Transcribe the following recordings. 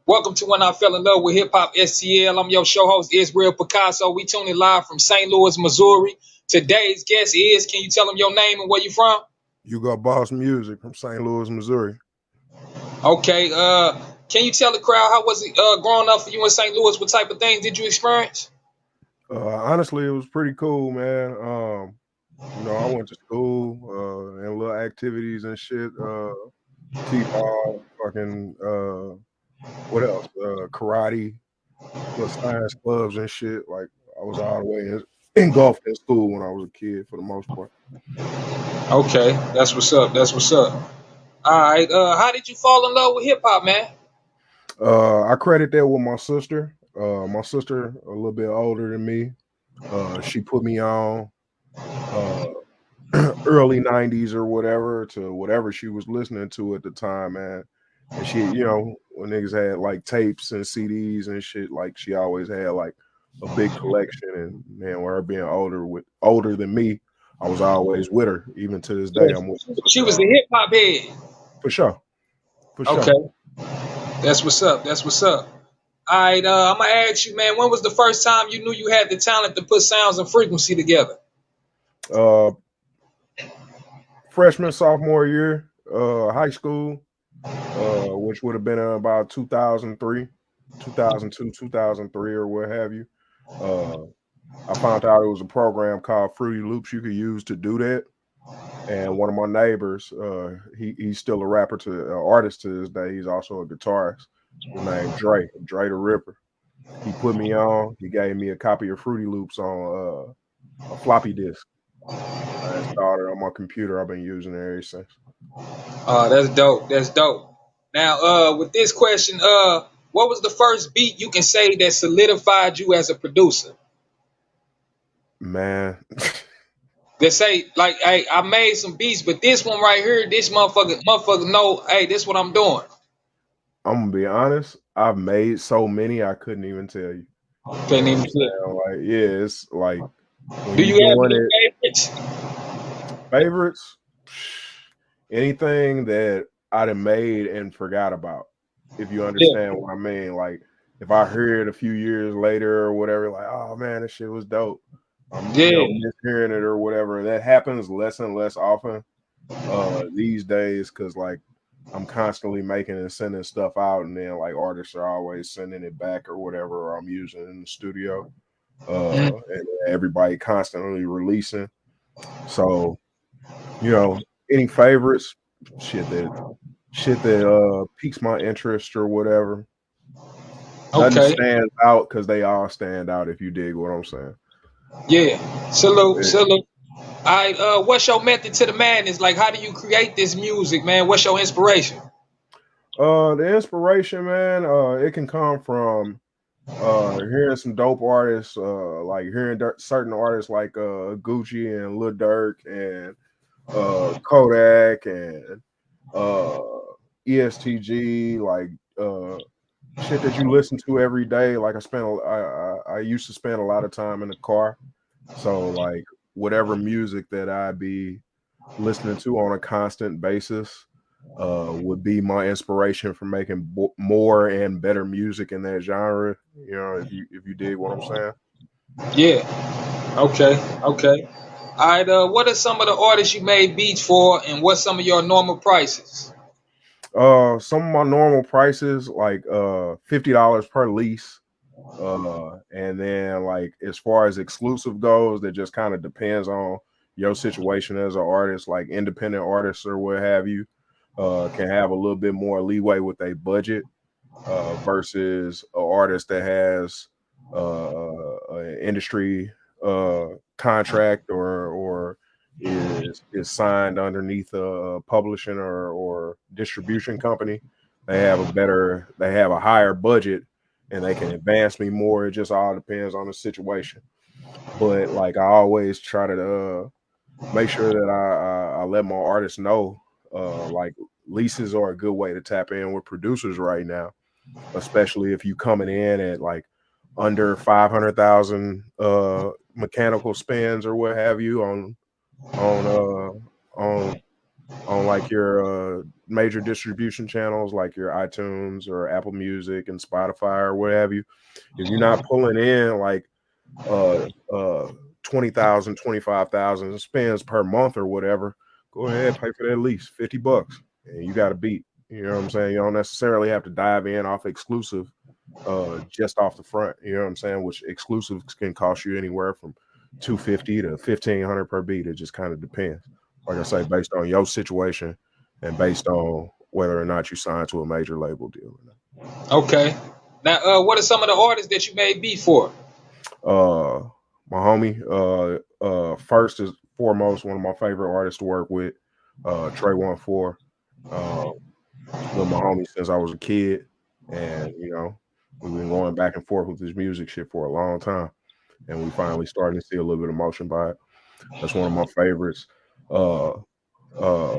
Welcome to When I Fell in Love with Hip Hop STL. I'm your show host, Israel Picasso. We tuning live from St. Louis, Missouri. Today's guest is, can you tell them your name and where you from? Hugo Boss Music from St. Louis, Missouri. Okay, can you tell the crowd how was it growing up for you in St. Louis? What type of things did you experience? Honestly, it was pretty cool, man. I went to school and little activities and shit. T-ball, fucking what else? Karate, little science clubs and shit. Like I was all the way engulfed in school when I was a kid for the most part. Okay, that's what's up. That's what's up. All right, how did you fall in love with hip hop, man? I credit that with my sister. My sister a little bit older than me. She put me on. Uh, Early 90s or whatever to whatever she was listening to at the time, man. And she, when niggas had like tapes and CDs and shit, like she always had like a big collection. And man, with her being older than me, I was always with her. Even to this day, I'm with her. She was the hip hop head. For sure. For Okay, sure. that's what's up. That's what's up. All right, I'm gonna ask you, man. When was the first time you knew you had the talent to put sounds and frequency together? Uh Freshman, sophomore year, high school, which would have been about 2003, 2002, 2003, or what have you. Uh I found out it was a program called Fruity Loops you could use to do that. And one of my neighbors, he's still a rapper to artist to this day. He's also a guitarist. His name Dre the Ripper. He put me on. He gave me a copy of Fruity Loops on a floppy disk. I installed it on my computer. I've been using it ever since. That's dope. That's dope. Now, with this question, what was the first beat you can say that solidified you as a producer? Man, That say, like, hey, I made some beats, but this one right here, this motherfucker know, hey, this what I'm doing. I'm gonna be honest. I've made so many I couldn't even tell you. You Can't know what even I'm flip. saying? Like, yeah, it's like when Do you you have doing any it. favorites? Favorites, anything that I'd have made and forgot about. If you Yeah, understand what I mean, like if I hear it a few years later or whatever, like oh man, this shit was dope. I'm yeah, mishearing it or whatever. That happens less and less often these days because like I'm constantly making and sending stuff out, and then like artists are always sending it back or whatever, or I'm using it in the studio. Mhm. And everybody constantly releasing. So any favorites? Shit that piques my interest or whatever. Nothing Okay, stands out because they all stand out. If you dig what I'm saying. yeah. Salute, Yeah. salute. All right, what's your method to the madness? Like, how do you create this music, man? What's your inspiration? The inspiration, man. It can come from hearing some dope artists, like hearing certain artists like Gucci and Lil Durk and Kodak and uh ESTG, like uh shit that you listen to every day. Like I used to spend a lot of time in the car, so like whatever music that I be listening to on a constant basis would be my inspiration for making more and better music in that genre. If you dig what I'm saying. Yeah. Okay. Okay. All right. What are some of the artists you made beats for, and what's some of your normal prices? Some of my normal prices like $50 per lease. And then like as far as exclusive goes, that just kind of depends on your situation as an artist. Like independent artists or what have you, can have a little bit more leeway with a budget, versus an artist that has an industry contract or is signed underneath a publishing or distribution company. They have a higher budget and they can advance me more. It just all depends on the situation. But like I always try to make sure that I let my artists know, like leases are a good way to tap in with producers right now, especially if you coming in at like under 500,000 mechanical spins or what have you on on like your major distribution channels like your iTunes or Apple Music and Spotify or what have you, if you're not pulling in like uh uh 20,000, 25,000 spends per month or whatever, go ahead, pay for that at least $50 and you got a beat. You know what I'm saying? You don't necessarily have to dive in off exclusive just off the front. You know what I'm saying? Which exclusives can cost you anywhere from 250 to 1,500 per beat. It just kind of depends. Like I say, based on your situation and based on whether or not you sign to a major label deal or not. Okay. Now, what are some of the artists that you made beat for? My homie, first is foremost one of my favorite artists to work with, Trey 14. Been my homie since I was a kid, and you know we've been going back and forth with this music shit for a long time, and we finally starting to see a little bit of motion by it. That's one of my favorites. Uh, uh,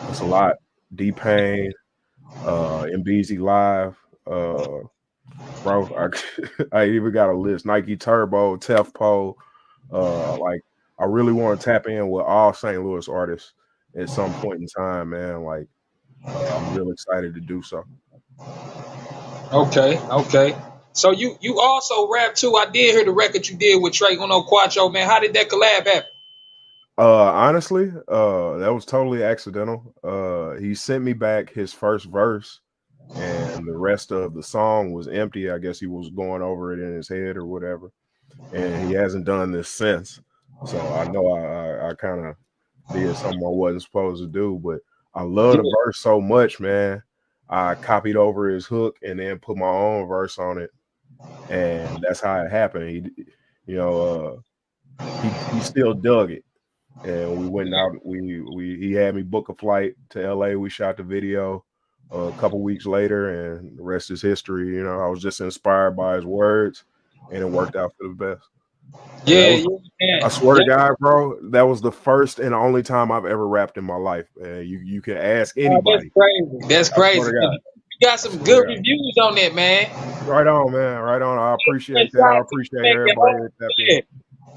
it's a lot. D Pain, MBZ Live, bro. I even got a list. Nike Turbo, Tefpo. Like I really want to tap in with all St. Louis artists at some point in time, man. Like I'm real excited to do so. Okay, okay. So you also rap too. I did hear the record you did with Trey Uno Quattro, man. How did that collab happen? Honestly, that was totally accidental. He sent me back his first verse, and the rest of the song was empty. I guess he was going over it in his head or whatever, and he hasn't done this since. So I know I kind of did something I wasn't supposed to do, but I love the Yeah. verse so much, man. I copied over his hook and then put my own verse on it, and that's how it happened. You know, he still dug it, and we went out. We he had me book a flight to LA. We shot the video a couple weeks later, and the rest is history. You know, I was just inspired by his words, and it worked out for the best. And that Yeah, was, yeah, I swear yeah. to God, bro, that was the first and only time I've ever rapped in my life. You can ask Oh, that's anybody. crazy. That's I swear crazy. to God. You got I some swear good to God. reviews on that, man. Right on, man. Right on. I And appreciate that. shout I out to appreciate you, man. everybody that tapped in.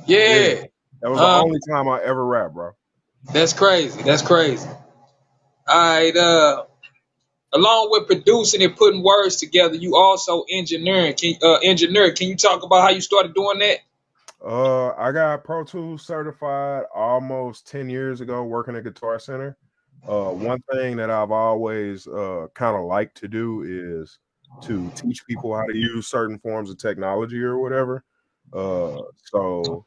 Yeah, Yeah. that was the Um, only time I ever rap, bro. that's crazy. That's crazy. All right. Along with producing and putting words together, you also engineering. Engineer? Can you talk about how you started doing that? I got Pro Tools certified almost 10 years ago working at Guitar Center. One thing that I've always kind of liked to do is to teach people how to use certain forms of technology or whatever. So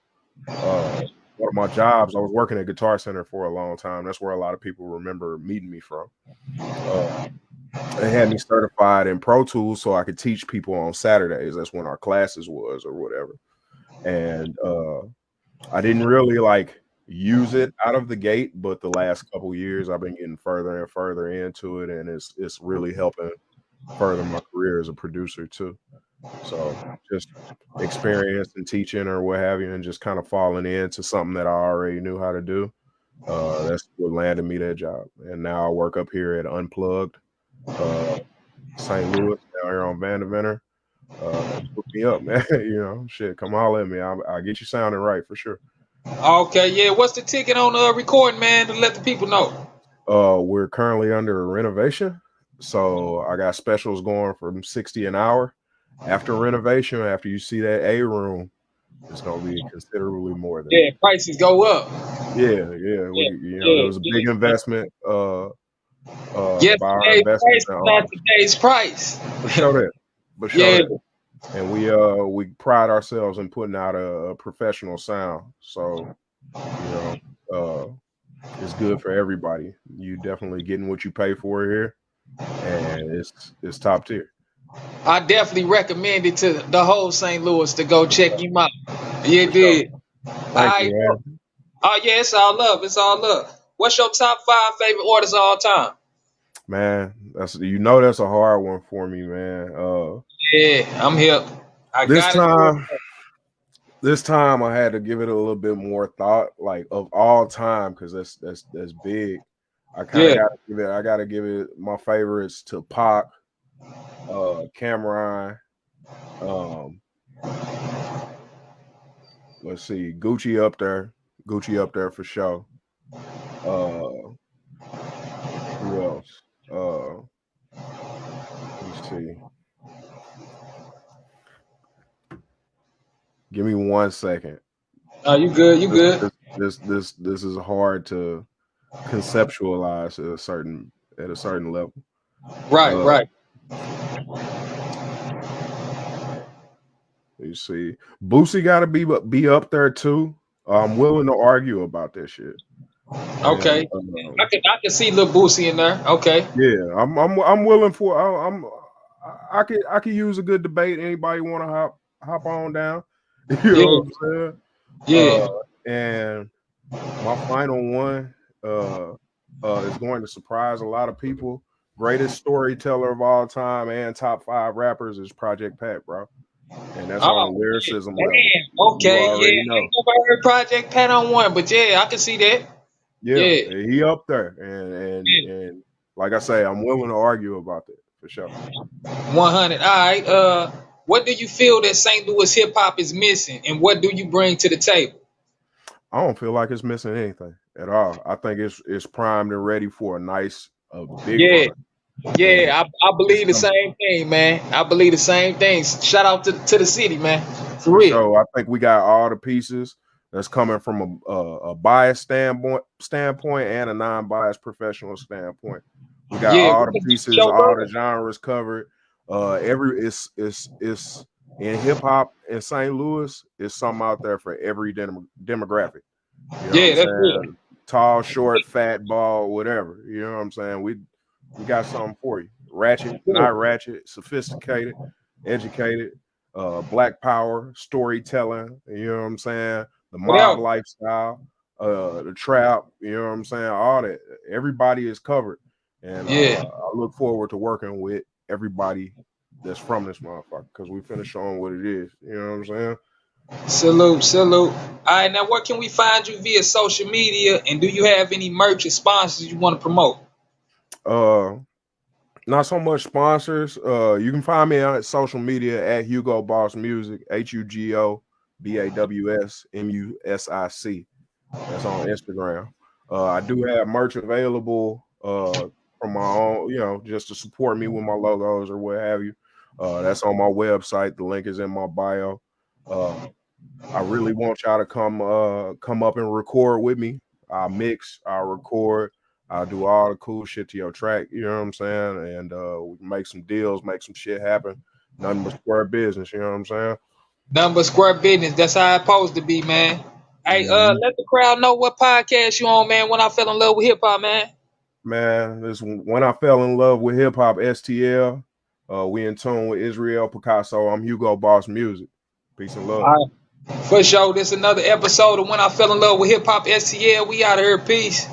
one of my jobs, I was working at Guitar Center for a long time. That's where a lot of people remember meeting me from. Uh, they had me certified in Pro Tools so I could teach people on Saturdays. That's when our classes was or whatever. And I didn't really like use it out of the gate, but the last couple years I've been getting further and further into it, and it's really helping further my career as a producer too. So just experience and teaching or what have you, and just kind of falling into something that I already knew how to do. That's what landed me that job, and now I work up here at Unplugged, uh, St. Louis, down here on Vandeventer. Hook me up, man. You know, shit, come holler at me. I'll get you sounding right for sure. Okay. Yeah. What's the ticket on recording, man? To let the people know. We're currently under a renovation, so I got specials going from 60 an hour. After renovation, after you see that A room, it's gonna be considerably more than Yeah. that. Prices go up. Yeah, Yeah. there Yeah. was a big Yeah. investment by our Yesterday's investors price and is not owners. today's price. For sure that. For sure Yeah. that. And we pride ourselves in putting out a professional sound. So, you know, it's good for everybody. You definitely getting what you pay for here, and it's top tier. I definitely recommend it to the whole St. Louis to go For check sure. him out. Yeah, For sure. did. Thank I you, man. Oh yeah, it's all love. It's all love. What's your top five favorite artists of all time? Man, that's a hard one for me, man. Yeah, I'm here. I This got it. time, this time I had to give it a little bit more thought, like of all time, because that's big. Yeah. I gotta give it my favorites to Pac, Cameron, um, let's see, Gucci up there for sure. Uh Let me see. Give me 1 second. Oh, you good? You good? This is hard to conceptualize at a certain level. Right, right. You see, Boosie got to be up there too. I'm willing to argue about this shit. Okay, And, I can see Lil Boosie in there. Okay. Yeah, I'm willing for. I could use a good debate. Anybody want to hop on down? You Yeah, know what I'm saying? yeah. And my final one is going to surprise a lot of people. Greatest storyteller of all time and top 5 rappers is Project Pat, bro. And that's on a Oh, lyricism man. level. You Okay, yeah. already I know. ain't nobody heard Project Pat on one, but yeah, I can see that. Yeah, Yeah. he up there. Yeah. And like I say, I'm willing to argue about that for sure. 100. All right. What do you feel that St. Louis hip hop is missing, and what do you bring to the table? I don't feel like it's missing anything at all. I think it's primed and ready for a big Yeah, run. And yeah. I it's believe the coming. same thing, man. I believe the same thing. Shout out to the city, man. For For real. sure. I think we got all the pieces that's coming from a biased standpoint and a non-biased professional standpoint. We got Yeah, all we the can pieces, show all love. the genres covered. It's in hip hop in St. Louis. It's something out there for every demographic. You know what Yeah, I'm that's real. saying? Tall, short, fat, bald, whatever. You know what I'm saying? We got something for you. Ratchet, Yeah. not ratchet, sophisticated, educated, black power, storytelling, you know what I'm saying? The mob Whatever. lifestyle, the trap, you know what I'm saying? All that. Everybody is covered. And Yeah. I look forward to working with everybody that's from this motherfucker because we finna show them what it is. You know what I'm saying? Salute, salute. All right, now where can we find you via social media? And do you have any merch or sponsors you want to promote? Uh Not so much sponsors. You can find me on social media at Hugo Boss Music, HugoBawsMusic. That's on Instagram. I do have merch available from my own, just to support me with my logos or what have you. That's on my website. The link is in my bio. I really want y'all to come up and record with me. I'll mix, I'll record, I'll do all the cool shit to your track, you know what I'm saying? And we can make some deals, make some shit happen. Nothing but square business, you know what I'm saying? Number square business. That's how it's supposed to be, man. Hey, Mhm. let the crowd know what podcast you on, man. When I fell in love with hip hop, man. Man, this when I fell in love with hip hop STL. We in tune with Israel Picasso. I'm Hugo Boss Music. Peace and love. All right. For sure. This another episode of When I Fell in Love with Hip Hop STL. We out of here. Peace.